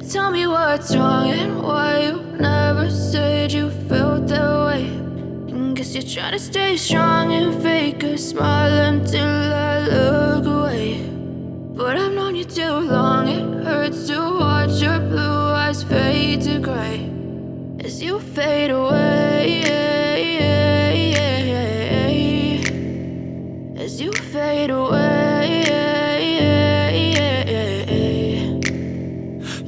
Tell me what's wrong and why you never said you felt that way. And guess you're trying to stay strong and fake a smile until I look away. But I've known you too long, it hurts to watch your blue eyes fade to gray as you fade away, as you fade away.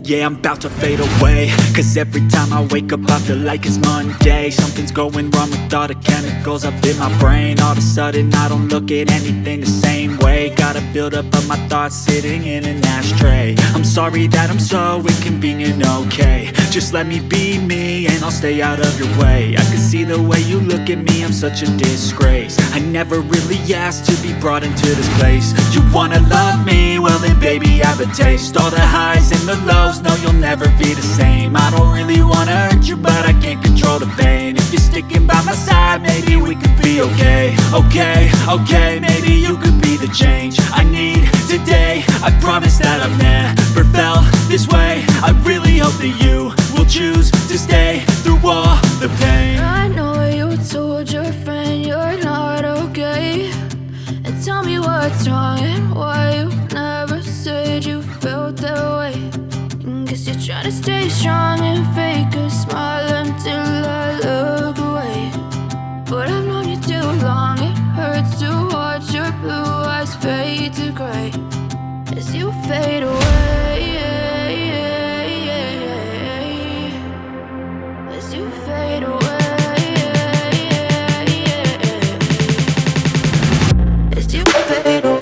Yeah, I'm about to fade away, cause every time I wake up I feel like it's Monday. Something's going wrong with all the chemicals up in my brain. All of a sudden I don't look at anything the same way. Got a buildup of my thoughts sitting in an ashtray. I'm sorry that I'm so inconvenient, okay. Just let me be me and I'll stay out of your way. I can see the way you look at me, I'm such a disgrace. I never really asked to be brought into this place. You wanna love me? Well then baby, have a taste. All the highs and the lows, no, you'll never be the same. I don't really wanna hurt you, but I can't control the pain. If you're sticking by my side, maybe we could be okay. Okay, maybe you could be the change I need today. I promise that I've never felt this way. I really hope that you will choose to stay through all the pain. I know you told your friend you're not okay. And tell me what's wrong and why you never said you felt that way. Guess you're trying to stay strong and fake a smile until I look away. But I've known you too long, it hurts to watch your blue eyes fade to gray as you fade away, as you fade away, as you fade away.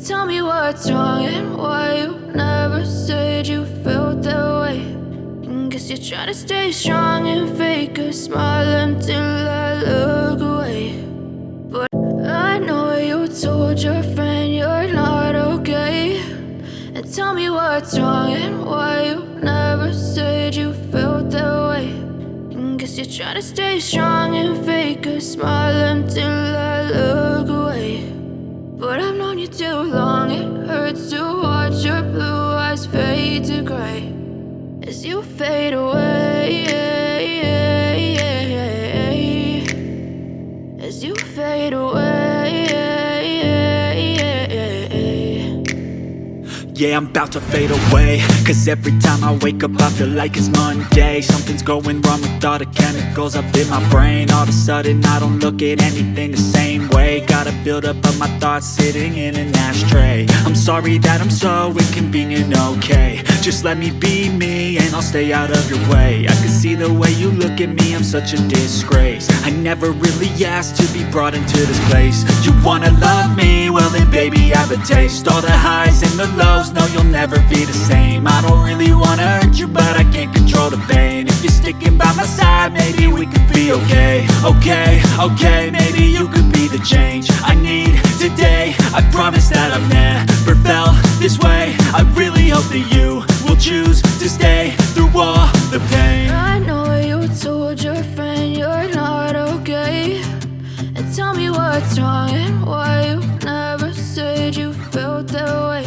Tell me what's wrong and why you never said you felt that way. And guess you're trying to stay strong and fake a smile until I look away. But I know you told your friend you're not okay. And tell me what's wrong and why you never said you felt that way. And guess you're trying to stay strong and fake a smile until I look away. But I've known you too long, it hurts to watch your blue eyes fade to gray as you fade away, as you fade away. Yeah, I'm about to fade away, cause every time I wake up I feel like it's Monday. Something's going wrong with all the chemicals up in my brain. All of a sudden I don't look at anything the same way. Got a buildup of my thoughts sitting in an ashtray. I'm sorry that I'm so inconvenient, okay. Just let me be me and I'll stay out of your way. I can see the way you look look at me, I'm such a disgrace. I never really asked to be brought into this place. You wanna love me? Well then baby, have a taste. All the highs and the lows, no you'll never be the same. I don't really wanna hurt you, but I can't control the pain. If you're sticking by my side, maybe we could be okay. Okay, maybe you could be the change I need today. I promise that I've never felt this way. I really hope that you will choose to stay through all the pain. I know you told your friend you're not okay, and tell me what's wrong and why you never said you felt that way.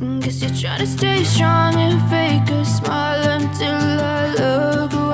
And guess you're trying to stay strong and fake a smile until I look away.